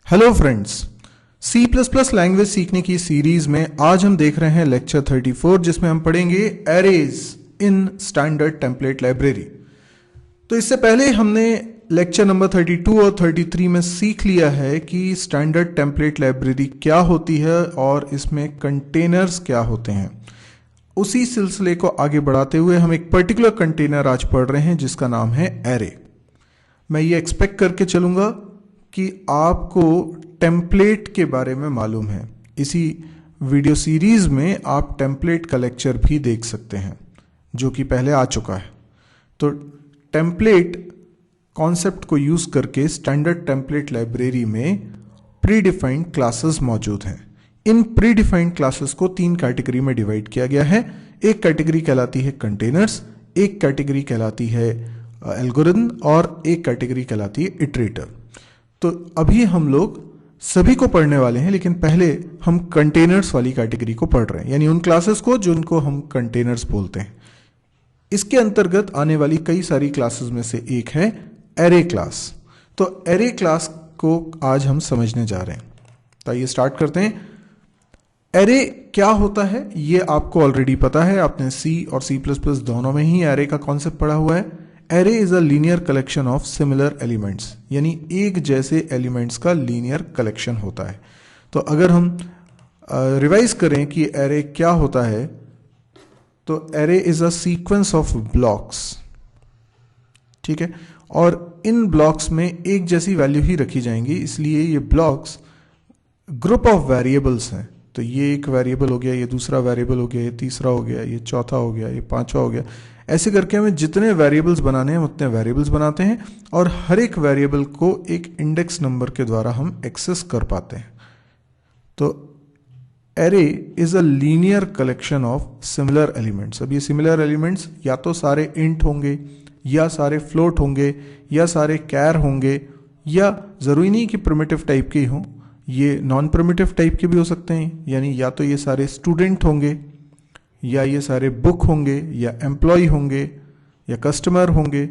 Hello friends, C plus plus language सीखने की series में आज हम देख रहे हैं लेक्चर 34 जिसमें हम पढ़ेंगे arrays in standard template library. तो इससे पहले हमने लेक्चर नंबर 32 और 33 में सीख लिया है कि स्टैंडर्ड टेम्पलेट लाइब्रेरी क्या होती है और इसमें कंटेनर्स क्या होते हैं। उसी सिलसिले को आगे बढ़ाते हुए हम एक पर्टिकुलर कंटेनर आज पढ़ रहे हैं जिसका नाम है एरे। मैं ये एक्सपेक्ट करके चलूंगा कि आपको टेम्पलेट के बारे में मालूम है। इसी वीडियो सीरीज में आप टेम्पलेट का लेक्चर भी देख सकते हैं जो कि पहले आ चुका है। तो टेम्पलेट कॉन्सेप्ट को यूज करके स्टैंडर्ड टेम्पलेट लाइब्रेरी में प्री डिफाइंड क्लासेस मौजूद हैं। इन प्री डिफाइंड क्लासेस को 3 कैटेगरी में डिवाइड किया गया है। एक कैटेगरी कहलाती है कंटेनर्स, एक कैटेगरी कहलाती है एल्गोरिथम और एक कैटेगरी कहलाती है इटरेटर। तो अभी हम लोग सभी को पढ़ने वाले हैं, लेकिन पहले हम कंटेनर्स वाली कैटेगरी को पढ़ रहे हैं, यानी उन क्लासेस को जिनको हम कंटेनर्स बोलते हैं। इसके अंतर्गत आने वाली कई सारी क्लासेस में से एक है एरे क्लास। तो एरे क्लास को आज हम समझने जा रहे हैं। तो आइए स्टार्ट करते हैं। एरे क्या होता है ये आपको ऑलरेडी पता है, आपने सी और सी प्लस प्लस दोनों में ही एरे का कॉन्सेप्ट पढ़ा हुआ है। Array is a linear collection of similar elements, यानी एक जैसे एलिमेंट्स का लीनियर कलेक्शन होता है। तो अगर हम रिवाइज करें कि एरे क्या होता है, तो array is a sequence of blocks, ठीक है। और इन ब्लॉक्स में एक जैसी वैल्यू ही रखी जाएंगी, इसलिए ये ब्लॉक्स ग्रुप ऑफ वेरिएबल्स हैं। तो ये एक वेरिएबल हो गया, ये दूसरा वेरिएबल हो गया, ये तीसरा हो गया, ये चौथा हो गया, ये पांचवा हो गया। ऐसे करके हमें जितने वेरिएबल्स बनाने हैं उतने वेरिएबल्स बनाते हैं और हर एक वेरिएबल को एक इंडेक्स नंबर के द्वारा हम एक्सेस कर पाते हैं। तो array is a linear collection of similar elements. अब ये सिमिलर एलिमेंट्स या तो सारे इंट होंगे, या सारे फ्लोट होंगे, या सारे कैर होंगे, या जरूरी नहीं कि प्रिमिटिव टाइप के ही हों, ये नॉन प्रिमिटिव टाइप के भी हो सकते हैं। यानी या तो ये सारे स्टूडेंट होंगे, या ये सारे बुक होंगे, या एम्प्लॉय होंगे, या कस्टमर होंगे,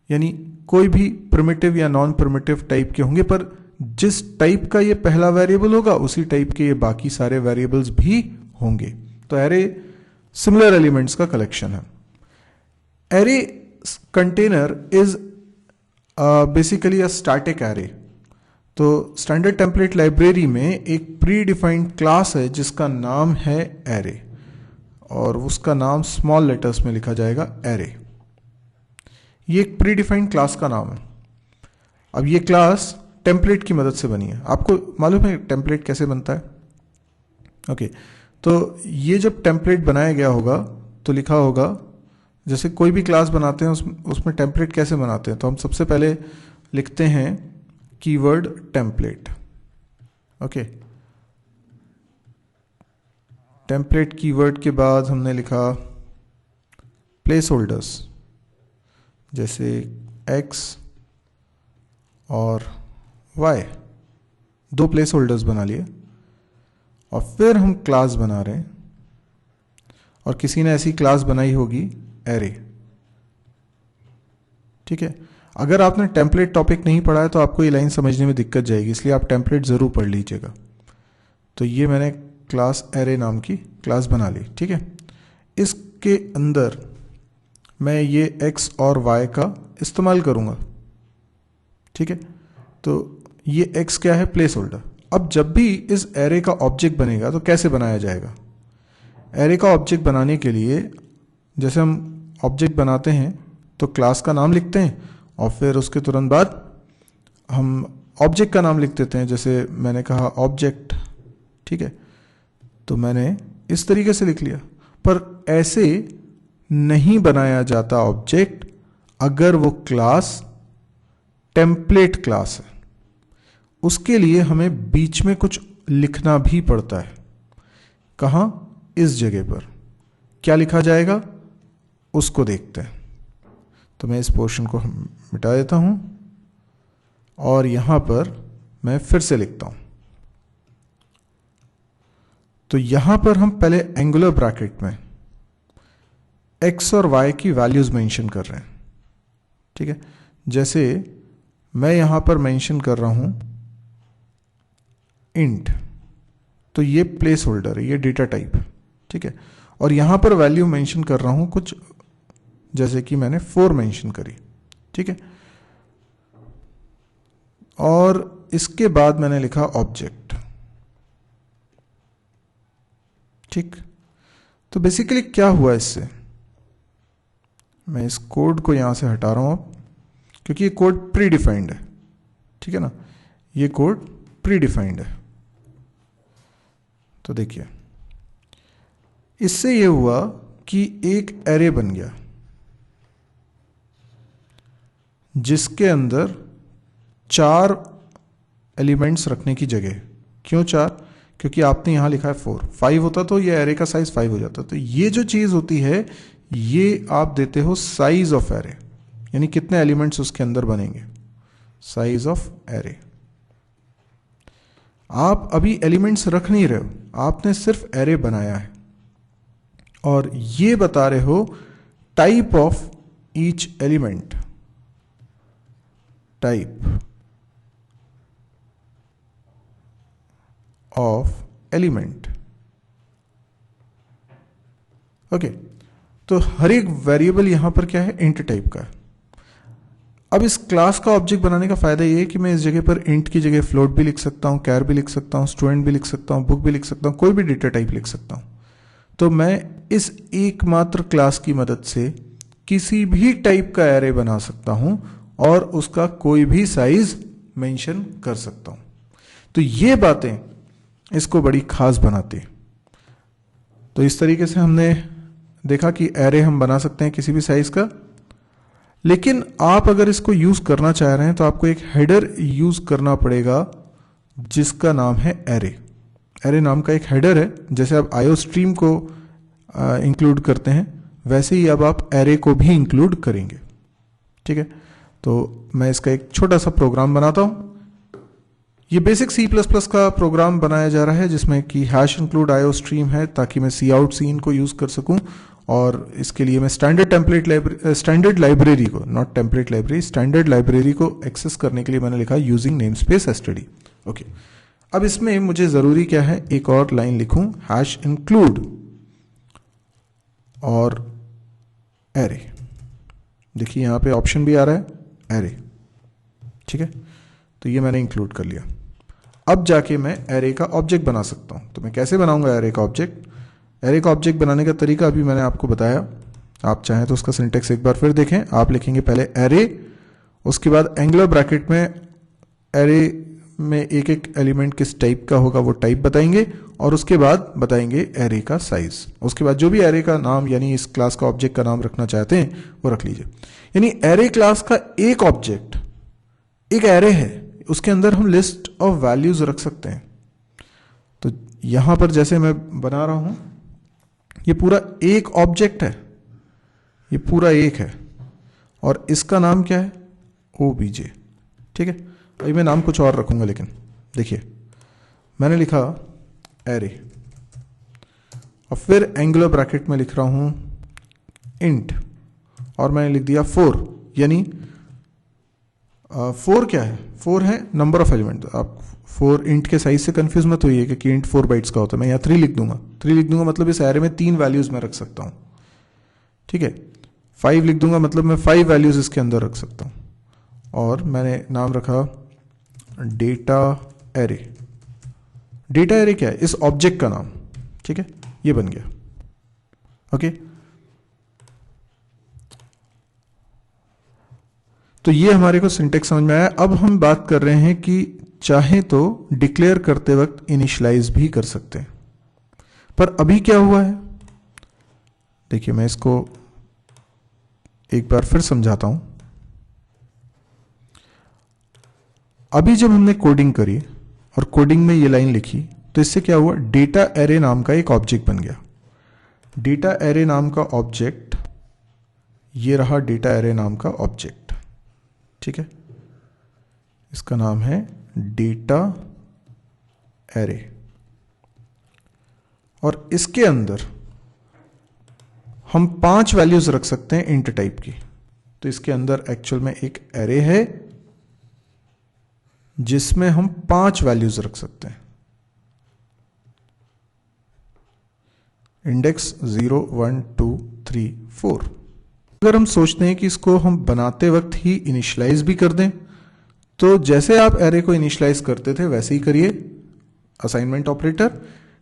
यानी कोई भी प्रिमिटिव या नॉन प्रिमिटिव टाइप के होंगे। पर जिस टाइप का ये पहला वेरिएबल होगा उसी टाइप के ये बाकी सारे वेरिएबल्स भी होंगे। तो एरे सिमिलर एलिमेंट्स का कलेक्शन है। Array container is basically a static array. तो स्टैंडर्ड टेम्पलेट लाइब्रेरी में एक प्री डिफाइंड क्लास है जिसका नाम है एरे, और उसका नाम स्मॉल लेटर्स में लिखा जाएगा एरे। ये एक प्री डिफाइंड क्लास का नाम है। अब ये क्लास टेम्पलेट की मदद से बनी है। आपको मालूम है टेम्पलेट कैसे बनता है? ओके, तो ये जब टेम्पलेट बनाया गया होगा तो लिखा होगा, जैसे कोई भी क्लास बनाते हैं उसमें टेम्पलेट कैसे बनाते हैं, तो हम सबसे पहले लिखते हैं keyword template. Okay, template keyword के बाद हमने लिखा प्लेस होल्डर्स, जैसे x और y, 2 प्लेस होल्डर्स बना लिए। और फिर हम क्लास बना रहे हैं, और किसी ने ऐसी क्लास बनाई होगी एरे, ठीक है। अगर आपने टेम्पलेट टॉपिक नहीं पढ़ा है तो आपको ये लाइन समझने में दिक्कत जाएगी, इसलिए आप टेम्पलेट जरूर पढ़ लीजिएगा। तो ये मैंने क्लास एरे नाम की क्लास बना ली, ठीक है। इसके अंदर मैं ये x और y का इस्तेमाल करूंगा, ठीक है। तो ये x क्या है? Place holder. अब जब भी इस एरे का ऑब्जेक्ट बनेगा तो कैसे बनाया जाएगा? एरे का ऑब्जेक्ट बनाने के लिए जैसे हम ऑब्जेक्ट बनाते हैं तो क्लास का नाम लिखते हैं और फिर उसके तुरंत बाद हम ऑब्जेक्ट का नाम लिख देते हैं। जैसे मैंने कहा ऑब्जेक्ट, ठीक है, तो मैंने इस तरीके से लिख लिया। पर ऐसे नहीं बनाया जाता ऑब्जेक्ट अगर वो क्लास टेम्पलेट क्लास है। उसके लिए हमें बीच में कुछ लिखना भी पड़ता है। कहाँ? इस जगह पर। क्या लिखा जाएगा उसको देखते हैं। तो मैं इस पोर्शन को मिटा देता हूं और यहां पर मैं फिर से लिखता हूं। तो यहां पर हम पहले एंगुलर ब्रैकेट में x और y की वैल्यूज मेंशन कर रहे हैं, ठीक है। जैसे मैं यहां पर मेंशन कर रहा हूं इंट, तो ये प्लेस होल्डर है, ये डेटा टाइप, ठीक है। और यहां पर वैल्यू मेंशन कर रहा हूं कुछ, जैसे कि मैंने 4 मेंशन करी, ठीक है। और इसके बाद मैंने लिखा ऑब्जेक्ट, ठीक। तो बेसिकली क्या हुआ इससे, मैं इस कोड को यहां से हटा रहा हूं अब, क्योंकि ये कोड प्री डिफाइंड है, ठीक है ना, ये कोड प्री डिफाइंड है। तो देखिए इससे ये हुआ कि एक एरे बन गया जिसके अंदर 4 एलिमेंट्स रखने की जगह। क्यों 4? क्योंकि आपने यहां लिखा है 4, 5 होता तो ये एरे का साइज 5 हो जाता। तो ये जो चीज होती है ये आप देते हो साइज ऑफ एरे, यानी कितने एलिमेंट्स उसके अंदर बनेंगे, साइज ऑफ एरे। आप अभी एलिमेंट्स रख नहीं रहे हो, आपने सिर्फ एरे बनाया है और ये बता रहे हो type of each element, type of element, okay. तो हर एक वेरिएबल यहां पर क्या है, इंट टाइप का है। अब इस क्लास का ऑब्जेक्ट बनाने का फायदा ये है कि मैं इस जगह पर इंट की जगह फ्लोट भी लिख सकता हूं, कैर भी लिख सकता हूं, स्टूडेंट भी लिख सकता हूं, बुक भी लिख सकता हूं, कोई भी डेटा टाइप लिख सकता हूं। तो मैं इस एकमात्र क्लास की मदद से किसी भी टाइप का एरे बना सकता हूं और उसका कोई भी साइज मेंशन कर सकता हूं। तो ये बातें इसको बड़ी खास बनाती। तो इस तरीके से हमने देखा कि एरे हम बना सकते हैं किसी भी साइज का, लेकिन आप अगर इसको यूज करना चाह रहे हैं तो आपको एक हेडर यूज करना पड़ेगा जिसका नाम है एरे। एरे नाम का एक हेडर है, जैसे आप आईओ स्ट्रीम को इंक्लूड करते हैं वैसे ही अब आप एरे को भी इंक्लूड करेंगे, ठीक है। तो मैं इसका एक छोटा सा प्रोग्राम बनाता हूं। ये बेसिक C++ का प्रोग्राम बनाया जा रहा है जिसमें कि हैश इंक्लूड आईओ स्ट्रीम है ताकि मैं सी आउट सीन को यूज कर सकूं। और इसके लिए मैं स्टैंडर्ड लाइब्रेरी को, not template library, standard library को एक्सेस करने के लिए मैंने लिखा using name space STD, okay. अब इसमें मुझे जरूरी क्या है, एक और लाइन लिखूं, हैश इंक्लूड और एरे। देखिए यहां पे ऑप्शन भी आ रहा है एरे, ठीक है। तो ये मैंने इंक्लूड कर लिया। अब जाके मैं एरे का ऑब्जेक्ट बना सकता हूं। तो मैं कैसे बनाऊंगा एरे का ऑब्जेक्ट? एरे का ऑब्जेक्ट बनाने का तरीका अभी मैंने आपको बताया, आप चाहें तो उसका सिंटेक्स एक बार फिर देखें। आप लिखेंगे पहले एरे, उसके बाद एंगुलर ब्रैकेट में एरे में एक एक एलिमेंट किस टाइप का होगा वो टाइप बताएंगे और उसके बाद बताएंगे एरे का साइज। उसके बाद जो भी एरे का नाम यानी इस क्लास का ऑब्जेक्ट का नाम रखना चाहते हैं वो रख लीजिए। यानी एरे क्लास का एक ऑब्जेक्ट एक एरे है, उसके अंदर हम लिस्ट ऑफ वैल्यूज रख सकते हैं। तो यहां पर जैसे मैं बना रहा हूं, ये पूरा एक ऑब्जेक्ट है, ये पूरा एक है और इसका नाम क्या है, ओबीजे, ठीक है। अभी मैं नाम कुछ और रखूंगा, लेकिन देखिए मैंने लिखा एरे और फिर एंगुलर ब्रैकेट में लिख रहा हूं इंट और मैंने लिख दिया 4, यानी 4 क्या है, 4 है नंबर ऑफ एलिमेंट। आप 4 इंट के साइज से कंफ्यूज मत होइए कि इंट 4 बाइट्स का होता है। मैं यहाँ 3 लिख दूंगा, 3 लिख दूंगा मतलब इस एरे में 3 वैल्यूज मैं रख सकता हूं, ठीक है। 5 लिख दूंगा मतलब मैं 5 वैल्यूज इसके अंदर रख सकता हूं। और मैंने नाम रखा डेटा एरे। डेटा एरे क्या है, इस ऑब्जेक्ट का नाम, ठीक है। ये बन गया, ओके। तो ये हमारे को सिंटेक्स समझ में आया। अब हम बात कर रहे हैं कि चाहे तो डिक्लेयर करते वक्त इनिशियलाइज भी कर सकते हैं, पर अभी क्या हुआ है देखिए, मैं इसको एक बार फिर समझाता हूं। अभी जब हमने कोडिंग करी और कोडिंग में ये लाइन लिखी तो इससे क्या हुआ, डेटा एरे नाम का एक ऑब्जेक्ट बन गया। डेटा एरे नाम का ऑब्जेक्ट, ये रहा डेटा एरे नाम का ऑब्जेक्ट, ठीक है। इसका नाम है डेटा एरे और इसके अंदर हम 5 वैल्यूज रख सकते हैं इंट टाइप की। तो इसके अंदर एक्चुअल में एक एरे है जिसमें हम 5 वैल्यूज रख सकते हैं, इंडेक्स 0 1 2 3 4। अगर हम सोचते हैं कि इसको हम बनाते वक्त ही इनिशियलाइज भी कर दें, तो जैसे आप एरे को इनिशियलाइज करते थे वैसे ही करिए। असाइनमेंट ऑपरेटर,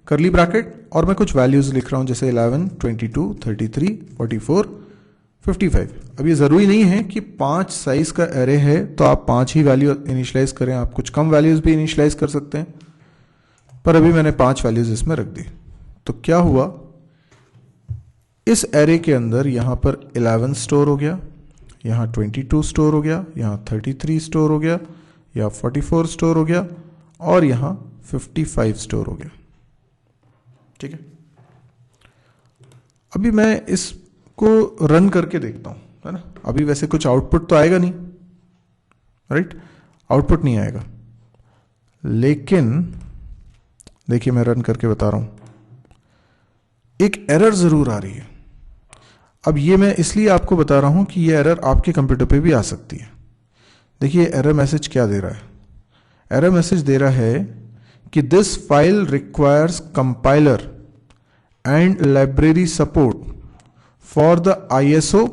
करली ब्रैकेट, और मैं कुछ वैल्यूज लिख रहा हूं जैसे 11 22 33 44 55। अब ये जरूरी नहीं है कि 5 साइज का एरे है तो आप 5 ही वैल्यू इनिशियलाइज करें, आप कुछ कम वैल्यूज भी इनिशियलाइज कर सकते हैं, पर अभी मैंने 5 वैल्यूज इसमें रख दी। तो क्या हुआ, इस एरे के अंदर यहां पर 11 स्टोर हो गया, यहां 22 स्टोर हो गया, यहां 33 स्टोर हो गया, यहां 44 स्टोर हो गया, और यहां 55 स्टोर हो गया। ठीक है, अभी मैं इसको रन करके देखता हूं, है ना। अभी वैसे कुछ आउटपुट तो आएगा नहीं, राइट, आउटपुट नहीं आएगा, लेकिन देखिए मैं रन करके बता रहा हूं, एक एरर जरूर आ रही है। अब ये मैं इसलिए आपको बता रहा हूं कि ये एरर आपके कंप्यूटर पे भी आ सकती है। देखिए एरर मैसेज क्या दे रहा है, एरर मैसेज दे रहा है कि this file requires compiler and library support for the ISO,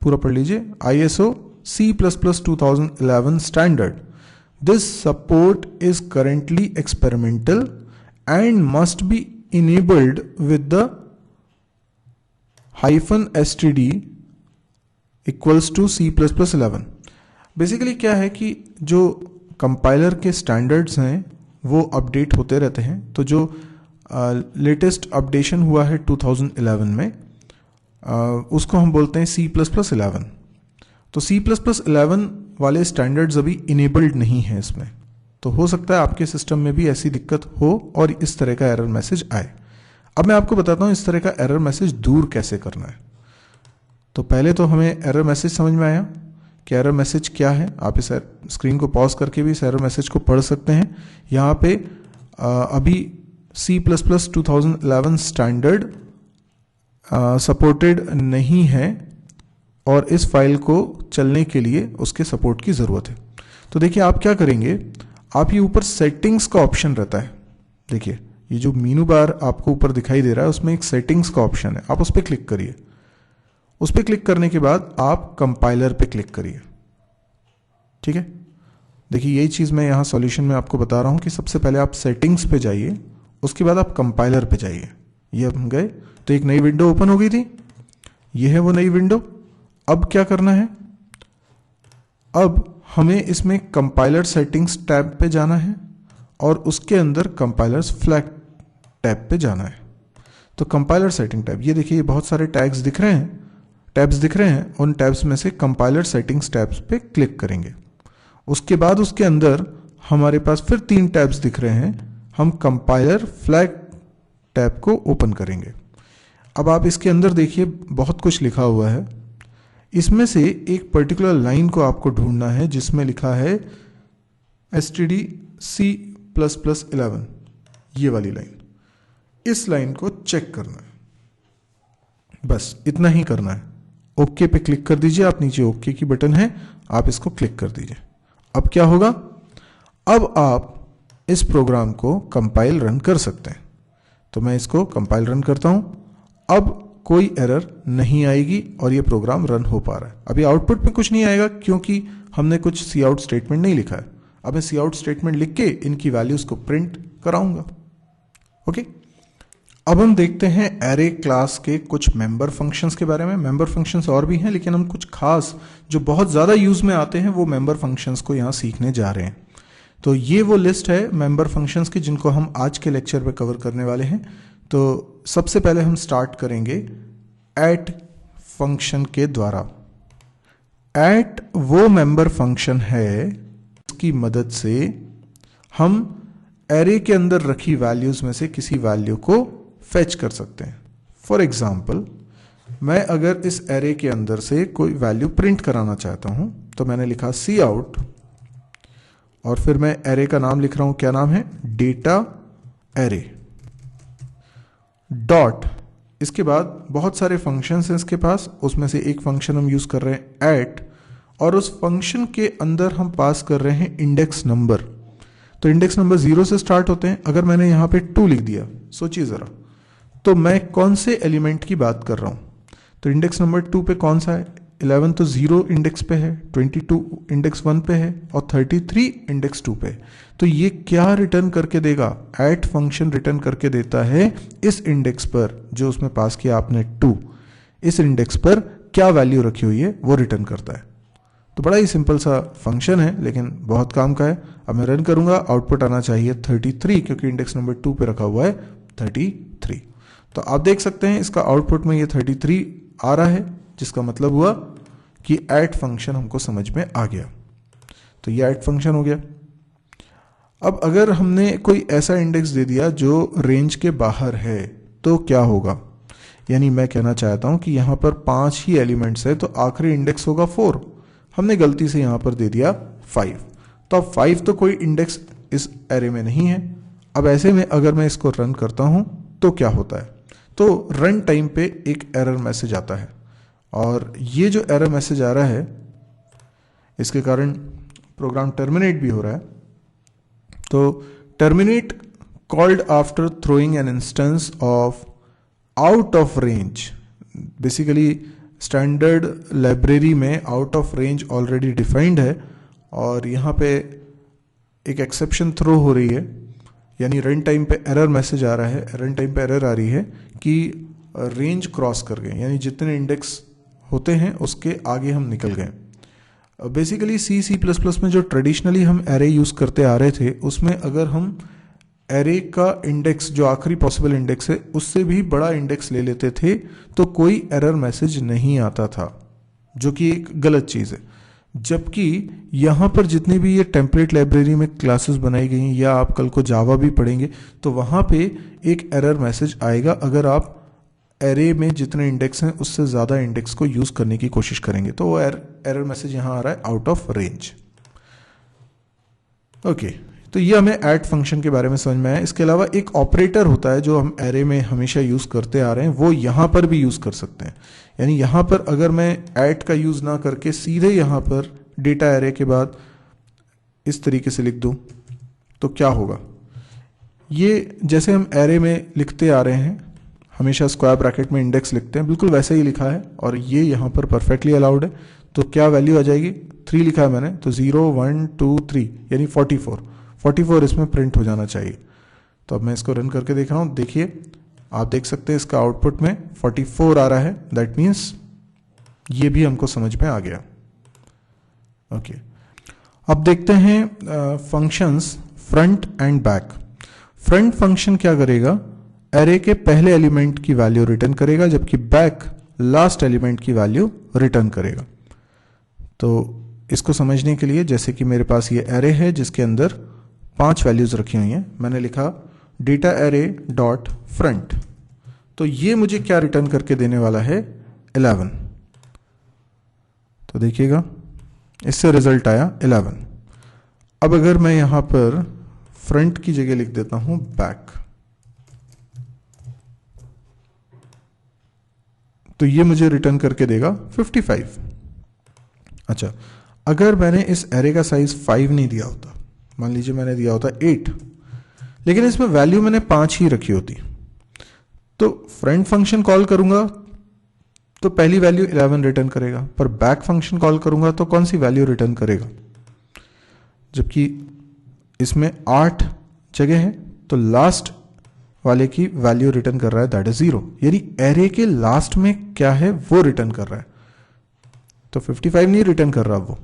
पूरा पढ़ लीजिए, ISO C++ 2011 standard. This support is currently experimental and must be enabled with the -std equals to C++11। Basically क्या है कि जो कंपाइलर के स्टैंडर्ड्स हैं वो अपडेट होते रहते हैं। तो जो लेटेस्ट अपडेशन हुआ है 2011 में, उसको हम बोलते हैं C++11। तो C++11 वाले स्टैंडर्ड्स अभी इनेबल्ड नहीं है इसमें, तो हो सकता है आपके सिस्टम में भी ऐसी दिक्कत हो और इस तरह का एरर मैसेज आए। अब मैं आपको बताता हूं इस तरह का एरर मैसेज दूर कैसे करना है। तो पहले तो हमें एरर मैसेज समझ में आया कि एरर मैसेज क्या है। आप इस स्क्रीन को पॉज करके भी इस एरर मैसेज को पढ़ सकते हैं। यहाँ पे अभी C++ 2011 स्टैंडर्ड सपोर्टेड नहीं है और इस फाइल को चलने के लिए उसके सपोर्ट की ज़रूरत है। तो देखिए आप क्या करेंगे, आप ये ऊपर सेटिंग्स का ऑप्शन रहता है, देखिए ये जो मीनू बार आपको ऊपर दिखाई दे रहा है उसमें एक सेटिंग्स का ऑप्शन है, आप उस पर क्लिक करिए। उस पर क्लिक करने के बाद आप कंपाइलर पे क्लिक करिए। ठीक है, देखिए यही चीज़ मैं यहाँ सॉल्यूशन में आपको बता रहा हूँ कि सबसे पहले आप सेटिंग्स पे जाइए, उसके बाद आप कंपाइलर पे जाइए। ये हम गए तो एक नई विंडो ओपन हो गई थी, ये है वो नई विंडो। अब क्या करना है, अब हमें इसमें कंपाइलर सेटिंग्स टैब पे जाना है और उसके अंदर कंपाइलर्स फ्लैग टैब पे जाना है। तो कंपाइलर सेटिंग टैब, ये देखिए बहुत सारे टैग्स दिख रहे हैं, टैब्स दिख रहे हैं, उन टैब्स में से कंपाइलर सेटिंग्स टैब्स पे क्लिक करेंगे। उसके बाद उसके अंदर हमारे पास फिर 3 टैब्स दिख रहे हैं, हम कंपाइलर फ्लैग टैब को ओपन करेंगे। अब आप इसके अंदर देखिए बहुत कुछ लिखा हुआ है, इसमें से एक पर्टिकुलर लाइन को आपको ढूंढना है जिसमें लिखा है std C++11, ये वाली लाइन, इस लाइन को चेक करना है, बस इतना ही करना है। ओके पे क्लिक कर दीजिए, आप नीचे ओके की बटन है, आप इसको क्लिक कर दीजिए। अब क्या होगा, अब आप इस प्रोग्राम को कंपाइल रन कर सकते हैं। तो मैं इसको कंपाइल रन करता हूं, अब कोई एरर नहीं आएगी और ये प्रोग्राम रन हो पा रहा है। अभी आउटपुट में कुछ नहीं आएगा क्योंकि हमने कुछ सी आउट स्टेटमेंट नहीं लिखा है। अब मैं सी आउट स्टेटमेंट लिख के इनकी वैल्यूज को प्रिंट कराऊंगा। ओके, अब हम देखते हैं एरे क्लास के कुछ मेंबर फंक्शंस के बारे में। मेंबर फंक्शंस और भी हैं, लेकिन हम कुछ खास जो बहुत ज़्यादा यूज में आते हैं वो मेंबर फंक्शंस को यहाँ सीखने जा रहे हैं। तो ये वो लिस्ट है मेंबर फंक्शंस की जिनको हम आज के लेक्चर में कवर करने वाले हैं। तो सबसे पहले हम स्टार्ट करेंगे एट फंक्शन के द्वारा। एट वो मेंबर फंक्शन है जिसकी मदद से हम एरे के अंदर रखी वैल्यूज में से किसी वैल्यू को फेच कर सकते हैं। फॉर एग्जाम्पल, मैं अगर इस एरे के अंदर से कोई वैल्यू प्रिंट कराना चाहता हूं तो मैंने लिखा सी आउट और फिर मैं एरे का नाम लिख रहा हूं, क्या नाम है, डेटा एरे डॉट। इसके बाद बहुत सारे फंक्शंस हैं इसके पास, उसमें से एक फंक्शन हम यूज कर रहे हैं एट, और उस फंक्शन के अंदर हम पास कर रहे हैं इंडेक्स नंबर। तो इंडेक्स नंबर 0 से स्टार्ट होते हैं। अगर मैंने यहां पे 2 लिख दिया, सोचिए जरा, तो मैं कौन से एलिमेंट की बात कर रहा हूं? तो इंडेक्स नंबर 2 पे कौन सा है? 11 तो 0 इंडेक्स पे है, 22 इंडेक्स 1 पे है और 33 इंडेक्स 2 पे है। तो ये क्या रिटर्न करके देगा? एट फंक्शन रिटर्न करके देता है इस इंडेक्स पर जो उसमें पास किया आपने 2, इस इंडेक्स पर क्या वैल्यू रखी हुई है वो रिटर्न करता है। तो बड़ा ही सिंपल सा फंक्शन है लेकिन बहुत काम का है। अब मैं रन करूंगा, आउटपुट आना चाहिए 33 क्योंकि इंडेक्स नंबर 2 पे रखा हुआ है 33। तो आप देख सकते हैं इसका आउटपुट में ये 33 आ रहा है, जिसका मतलब हुआ कि ऐड फंक्शन हमको समझ में आ गया। तो ये ऐड फंक्शन हो गया। अब अगर हमने कोई ऐसा इंडेक्स दे दिया जो रेंज के बाहर है तो क्या होगा? यानी मैं कहना चाहता हूं कि यहां पर 5 ही एलिमेंट्स है तो आखिरी इंडेक्स होगा 4। हमने गलती से यहां पर दे दिया 5, तो अब 5 तो कोई इंडेक्स इस एरे में नहीं है। अब ऐसे में अगर मैं इसको रन करता हूं तो क्या होता है? तो रन टाइम पे एक एरर मैसेज आता है और ये जो एरर मैसेज आ रहा है इसके कारण प्रोग्राम टर्मिनेट भी हो रहा है। तो terminate called after throwing an instance of out of range. Basically standard library में out of range already defined है और यहाँ पे एक एक्सेप्शन थ्रो हो रही है, यानी रन टाइम पे एरर मैसेज आ रहा है, रन टाइम पे एरर आ रही है कि रेंज क्रॉस कर गए, यानी जितने इंडेक्स होते हैं उसके आगे हम निकल गए। बेसिकली C++ में जो ट्रेडिशनली हम एरे यूज़ करते आ रहे थे उसमें अगर हम एरे का इंडेक्स जो आखिरी पॉसिबल इंडेक्स है उससे भी बड़ा इंडेक्स ले लेते थे तो कोई एरर मैसेज नहीं आता था, जो कि एक गलत चीज़ है। जबकि यहाँ पर जितनी भी ये टेम्पलेट लाइब्रेरी में क्लासेस बनाई गई हैं या आप कल को जावा भी पढ़ेंगे तो वहाँ पे एक एरर मैसेज आएगा अगर आप एरे में जितने इंडेक्स हैं उससे ज़्यादा इंडेक्स को यूज़ करने की कोशिश करेंगे। तो वो एरर मैसेज यहाँ आ रहा है आउट ऑफ रेंज। ओके, तो ये हमें ऐड फंक्शन के बारे में समझ में आया। इसके अलावा एक ऑपरेटर होता है जो हम एरे में हमेशा यूज़ करते आ रहे हैं, वो यहाँ पर भी यूज़ कर सकते हैं। यानी यहाँ पर अगर मैं ऐड का यूज़ ना करके सीधे यहाँ पर डेटा एरे के बाद इस तरीके से लिख दूँ तो क्या होगा? ये जैसे हम एरे में लिखते आ रहे हैं, हमेशा स्क्वायर ब्रैकेट में इंडेक्स लिखते हैं, बिल्कुल वैसे ही लिखा है और ये यहाँ पर परफेक्टली अलाउड है। तो क्या वैल्यू आ जाएगी? 3 लिखा है मैंने, तो 0 1 2 3 यानी 44 इसमें प्रिंट हो जाना चाहिए। तो अब मैं इसको रन करके देख रहा हूँ, देखिए आप देख सकते हैं इसका आउटपुट में 44 आ रहा है। दैट मीन्स ये भी हमको समझ में आ गया। ओके, अब देखते हैं functions front end back. Front function क्या करेगा? एरे के पहले एलिमेंट की वैल्यू रिटर्न करेगा, जबकि बैक लास्ट एलिमेंट की वैल्यू रिटर्न करेगा। तो इसको समझने के लिए जैसे कि मेरे पास ये एरे है जिसके अंदर 5 वैल्यूज रखी हुई हैं, मैंने लिखा डेटा एरे डॉट फ्रंट, तो ये मुझे क्या रिटर्न करके देने वाला है? 11। तो देखिएगा इससे रिजल्ट आया 11। अब अगर मैं यहां पर फ्रंट की जगह लिख देता हूं बैक, तो ये मुझे रिटर्न करके देगा 55। अच्छा, अगर मैंने इस एरे का साइज 5 नहीं दिया होता, मान लीजिए मैंने दिया होता 8, लेकिन इसमें वैल्यू मैंने 5 ही रखी होती, तो फ्रंट फंक्शन कॉल करूंगा तो पहली वैल्यू 11 रिटर्न करेगा, पर बैक फंक्शन कॉल करूंगा तो कौन सी वैल्यू रिटर्न करेगा? जबकि इसमें 8 जगह है तो लास्ट वाले की वैल्यू रिटर्न कर रहा है, दैट इज 0। यानी एरे के लास्ट में क्या है वो रिटर्न कर रहा है। तो 55 नहीं रिटर्न कर रहा वो,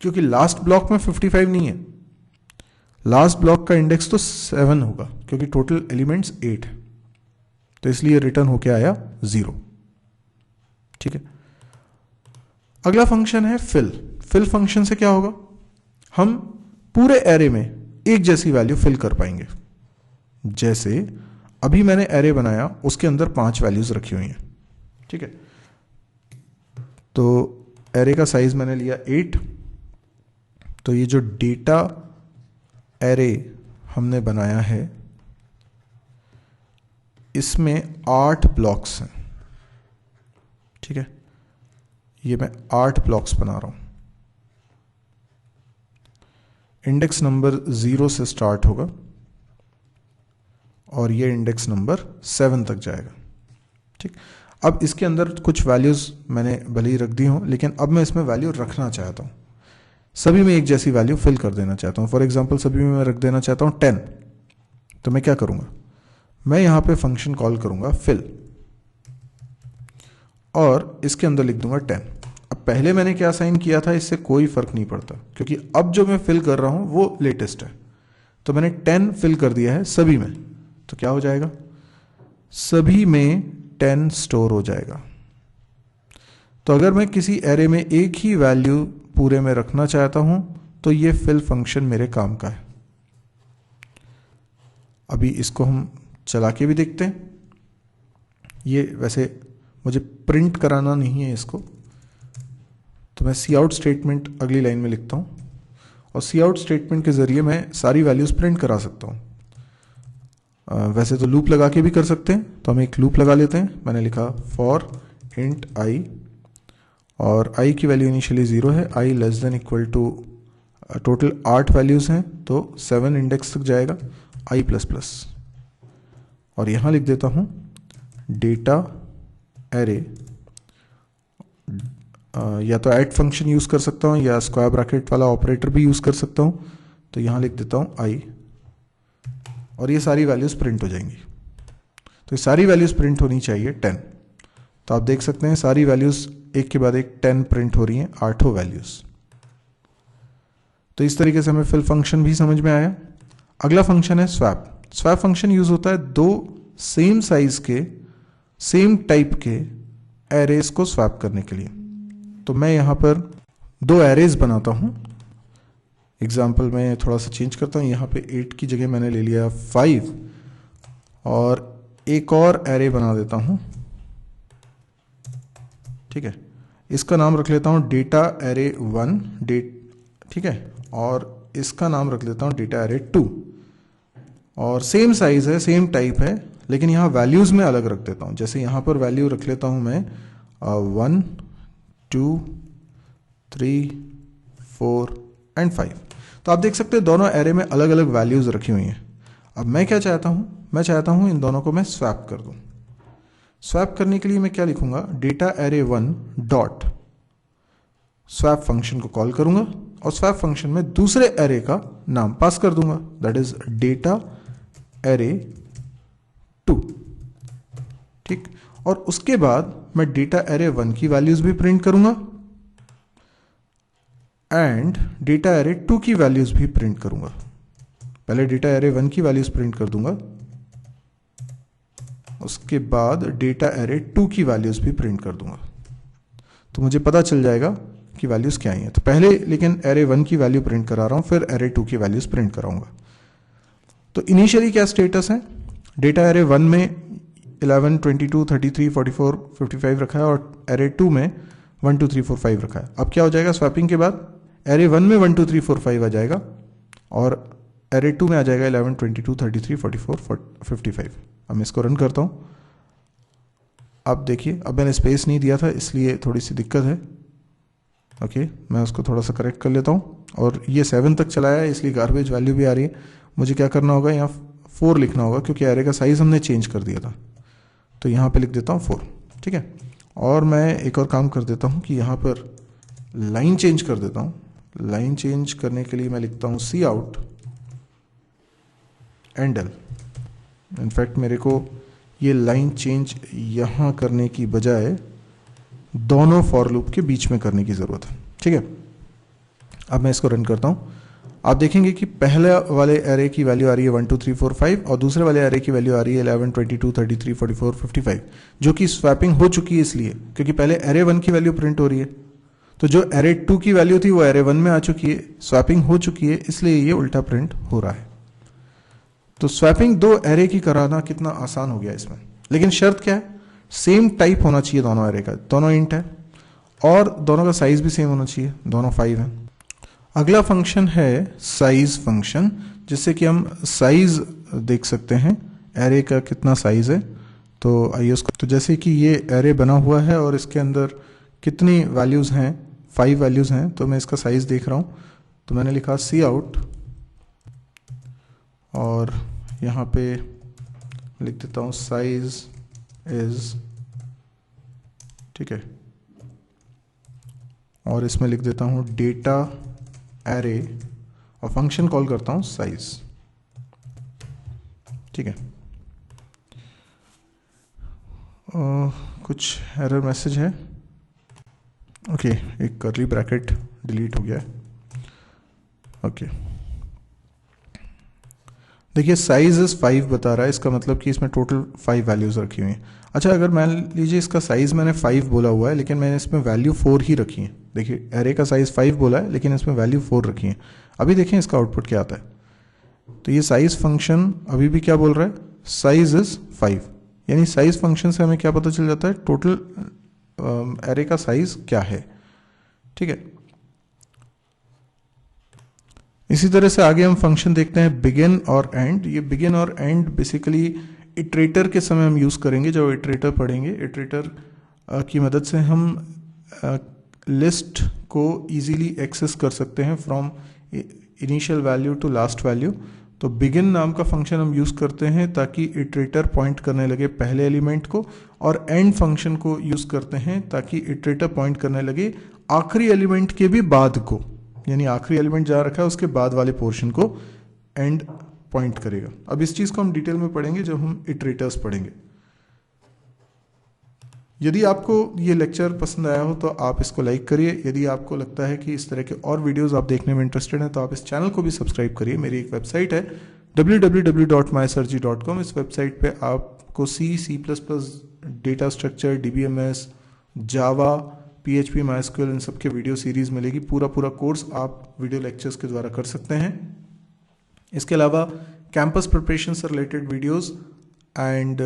क्योंकि लास्ट ब्लॉक में 55 नहीं है। लास्ट ब्लॉक का इंडेक्स तो 7 होगा क्योंकि टोटल एलिमेंट्स 8 है, तो इसलिए रिटर्न होके आया 0। ठीक है, अगला फंक्शन है फिल। फिल फंक्शन से क्या होगा? हम पूरे एरे में एक जैसी वैल्यू फिल कर पाएंगे। जैसे अभी मैंने एरे बनाया, उसके अंदर 5 वैल्यूज रखी हुई हैं, ठीक है, तो एरे का साइज मैंने लिया 8, तो ये जो डेटा एरे हमने बनाया है इसमें 8 ब्लॉक्स हैं। ठीक है, ये मैं 8 ब्लॉक्स बना रहा हूं। इंडेक्स नंबर 0 से स्टार्ट होगा और ये इंडेक्स नंबर 7 तक जाएगा। ठीक, अब इसके अंदर कुछ वैल्यूज़ मैंने भले ही रख दी हों, लेकिन अब मैं इसमें वैल्यू रखना चाहता हूँ, सभी में एक जैसी वैल्यू फिल कर देना चाहता हूँ। फॉर एग्जांपल सभी में मैं रख देना चाहता हूँ 10। तो मैं क्या करूँगा, मैं यहाँ पे फंक्शन कॉल करूँगा fill और इसके अंदर लिख दूंगा 10। अब पहले मैंने क्या असाइन किया था इससे कोई फर्क नहीं पड़ता, क्योंकि अब जो मैं फिल कर रहा हूँ वो लेटेस्ट है। तो मैंने 10 फिल कर दिया है सभी में, तो क्या हो जाएगा, सभी में 10 स्टोर हो जाएगा। तो अगर मैं किसी एरे में एक ही वैल्यू पूरे में रखना चाहता हूं तो ये फिल फंक्शन मेरे काम का है। अभी इसको हम चला के भी देखते हैं। ये वैसे मुझे प्रिंट कराना नहीं है इसको, तो मैं सी आउट स्टेटमेंट अगली लाइन में लिखता हूं और सी आउट स्टेटमेंट के जरिए मैं सारी वैल्यूज प्रिंट करा सकता हूं। वैसे तो लूप लगा के भी कर सकते हैं, तो हम एक लूप लगा लेते हैं। मैंने लिखा फॉर इंट आई, और i की वैल्यू इनिशियली 0 है, i less than equal to total 8 values हैं तो 7 इंडेक्स तक जाएगा i प्लस प्लस। और यहाँ लिख देता हूँ डेटा एरे, या तो ऐड फंक्शन यूज़ कर सकता हूँ या स्क्वायर ब्रैकेट वाला ऑपरेटर भी यूज़ कर सकता हूँ। तो यहाँ लिख देता हूँ i और ये सारी वैल्यूज़ प्रिंट हो जाएंगी। तो ये सारी वैल्यूज़ प्रिंट होनी चाहिए 10। तो आप देख सकते हैं सारी वैल्यूज़ एक के बाद एक 10 प्रिंट हो रही हैं, 8 वैल्यूज़। तो इस तरीके से हमें फिल फंक्शन भी समझ में आया। अगला फंक्शन है स्वैप। स्वैप फंक्शन यूज होता है दो सेम साइज के सेम टाइप के एरेज को स्वैप करने के लिए। तो मैं यहाँ पर दो एरेज बनाता हूँ। एग्जाम्पल में थोड़ा सा चेंज करता हूँ, यहाँ पे 8 की जगह मैंने ले लिया 5 और एक और एरे बना देता हूँ। ठीक है, इसका नाम रख लेता हूँ डेटा एरे 1 ठीक है, और इसका नाम रख लेता हूँ डेटा एरे 2। और सेम साइज है, सेम टाइप है, लेकिन यहाँ वैल्यूज़ में अलग रख देता हूँ। जैसे यहाँ पर वैल्यू रख लेता हूँ मैं 1 2 3 4 एंड 5। तो आप देख सकते हैं दोनों एरे में अलग अलग वैल्यूज़ रखी हुई हैं। अब मैं क्या चाहता हूँ, मैं चाहता हूँ इन दोनों को मैं स्वैप कर दूँ। स्वैप करने के लिए मैं क्या लिखूंगा, data array 1 dot swap function को कॉल करूंगा और स्वैप फंक्शन में दूसरे एरे का नाम पास कर दूंगा, दैट इज डेटा एरे 2। ठीक, और उसके बाद मैं डेटा एरे 1 की वैल्यूज भी प्रिंट करूंगा एंड डेटा एरे 2 की वैल्यूज भी प्रिंट करूंगा। पहले डेटा एरे 1 की वैल्यूज प्रिंट कर दूंगा, उसके बाद डेटा एरे 2 की वैल्यूज भी प्रिंट कर दूंगा, तो मुझे पता चल जाएगा कि वैल्यूज क्या आई हैं। तो पहले लेकिन एरे 1 की वैल्यू प्रिंट करा रहा हूं, फिर एरे 2 की वैल्यूज प्रिंट कराऊंगा। तो इनिशियली क्या स्टेटस है, डेटा एरे 1 में 11 22 33 44 55 रखा है और एरे 2 में 1 2 3 4 5 रखा है। अब क्या हो जाएगा, स्वैपिंग के बाद एरे 1 में 1 2 3 4 5 आ जाएगा और एरे 2 में आ जाएगा 11 22 33 44 55। अब मैं इसको रन करता हूँ। अब देखिए, अब मैंने स्पेस नहीं दिया था इसलिए थोड़ी सी दिक्कत है। ओके, मैं उसको थोड़ा सा करेक्ट कर लेता हूँ। और ये 7 तक चलाया है इसलिए गार्बेज वैल्यू भी आ रही है। मुझे क्या करना होगा, यहाँ 4 लिखना होगा क्योंकि एरे का साइज हमने चेंज कर दिया था। तो यहाँ पे लिख देता हूँ 4। ठीक है, और मैं एक और काम कर देता हूँ कि यहाँ पर लाइन चेंज कर देता हूँ। लाइन चेंज करने के लिए मैं लिखता हूँ सी आउट एंडल। इनफैक्ट मेरे को ये लाइन चेंज यहाँ करने की बजाय दोनों फॉर लूप के बीच में करने की ज़रूरत है। ठीक है, अब मैं इसको रन करता हूँ। आप देखेंगे कि पहले वाले एरे की वैल्यू आ रही है 1 2 3 4 5 और दूसरे वाले एरे की वैल्यू आ रही है 11 22 33 44 55, जो कि स्वैपिंग हो चुकी है इसलिए क्योंकि पहले एरे 1 की वैल्यू प्रिंट हो रही है। तो जो एरे 2 की वैल्यू थी वो एरे 1 में आ चुकी है, स्वैपिंग हो चुकी है, इसलिए ये उल्टा प्रिंट हो रहा है। तो स्वैपिंग दो एरे की कराना कितना आसान हो गया इसमें, लेकिन शर्त क्या है, सेम टाइप होना चाहिए दोनों एरे का, दोनों इंट है और दोनों का साइज भी सेम होना चाहिए, दोनों 5 है। अगला फंक्शन है साइज फंक्शन, जिससे कि हम साइज देख सकते हैं एरे का कितना साइज है। तो आइए उसको, तो जैसे कि ये एरे बना हुआ है और इसके अंदर कितनी वैल्यूज़ हैं, 5 वैल्यूज़ हैं, तो मैं इसका साइज देख रहा हूँ। तो मैंने लिखा सी आउट और यहाँ पे लिख देता हूँ साइज इज, ठीक है, और इसमें लिख देता हूँ डेटा एरे और फंक्शन कॉल करता हूँ साइज, ठीक है। कुछ एरर मैसेज है, ओके, एक कर्ली ब्रैकेट डिलीट हो गया है, ओके। देखिए साइज इज 5 बता रहा है, इसका मतलब कि इसमें टोटल 5 वैल्यूज रखी हुई हैं। अच्छा, अगर मान लीजिए इसका साइज मैंने 5 बोला हुआ है लेकिन मैंने इसमें वैल्यू 4 ही रखी है। देखिए एरे का साइज 5 बोला है लेकिन इसमें वैल्यू 4 रखी है। अभी देखें इसका आउटपुट क्या आता है। तो ये साइज फंक्शन अभी भी क्या बोल रहा है, साइज इज 5, यानी साइज फंक्शन से हमें क्या पता चल जाता है, टोटल एरे का साइज क्या है, ठीक है। इसी तरह से आगे हम फंक्शन देखते हैं बिगिन और एंड। ये बिगिन और एंड बेसिकली इटरेटर के समय हम यूज़ करेंगे। जब इटरेटर पढ़ेंगे, इटरेटर की मदद से हम लिस्ट को इजीली एक्सेस कर सकते हैं from initial value to last value. तो बिगिन नाम का फंक्शन हम यूज़ करते हैं ताकि इटरेटर पॉइंट करने लगे पहले एलिमेंट को, और एंड फंक्शन को यूज़ करते हैं ताकि इटरेटर पॉइंट करने लगे आखिरी एलिमेंट के भी बाद को, यानी आखिरी एलिमेंट जहाँ रखा है उसके बाद वाले पोर्शन को एंड पॉइंट करेगा। अब इस चीज़ को हम डिटेल में पढ़ेंगे जब हम इटरेटर्स पढ़ेंगे। यदि आपको ये लेक्चर पसंद आया हो तो आप इसको लाइक करिए। यदि आपको लगता है कि इस तरह के और वीडियोस आप देखने में इंटरेस्टेड हैं तो आप इस चैनल को भी सब्सक्राइब करिए। मेरी एक वेबसाइट है www.mysurgy.com। इस वेबसाइट पे आपको C++, डेटा स्ट्रक्चर, DBMS, जावा, PHP, MySQL इन सब के वीडियो सीरीज़ मिलेगी। पूरा कोर्स आप वीडियो लेक्चर्स के द्वारा कर सकते हैं। इसके अलावा कैंपस प्रिपरेशन से related videos and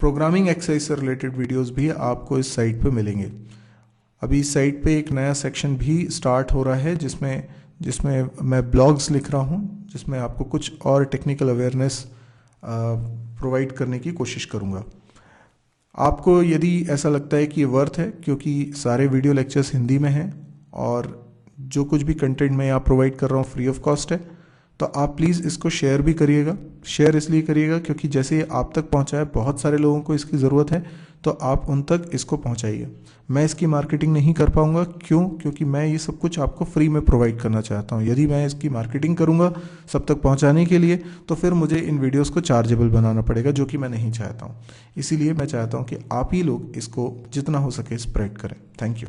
programming exercise से रिलेटेड वीडियोस भी आपको इस साइट पे मिलेंगे। अभी इस साइट पे एक नया सेक्शन भी स्टार्ट हो रहा है जिसमें मैं ब्लॉग्स लिख रहा हूँ, जिसमें आपको कुछ और टेक्निकल अवेयरनेस प्रोवाइड करने की कोशिश करूँगा। आपको यदि ऐसा लगता है कि ये वर्थ है, क्योंकि सारे वीडियो लेक्चर्स हिंदी में हैं और जो कुछ भी कंटेंट मैं यहाँ प्रोवाइड कर रहा हूँ फ्री ऑफ कॉस्ट है, तो आप प्लीज़ इसको शेयर भी करिएगा। शेयर इसलिए करिएगा क्योंकि जैसे ये आप तक पहुँचा है, बहुत सारे लोगों को इसकी ज़रूरत है, तो आप उन तक इसको पहुँचाइए। मैं इसकी मार्केटिंग नहीं कर पाऊँगा, क्योंकि मैं ये सब कुछ आपको फ्री में प्रोवाइड करना चाहता हूँ। यदि मैं इसकी मार्केटिंग करूँगा सब तक पहुँचाने के लिए, तो फिर मुझे इन वीडियोज़ को चार्जेबल बनाना पड़ेगा, जो कि मैं नहीं चाहता हूँ। इसीलिए मैं चाहता हूँ कि आप ही लोग इसको जितना हो सके स्प्रेड करें। Thank you.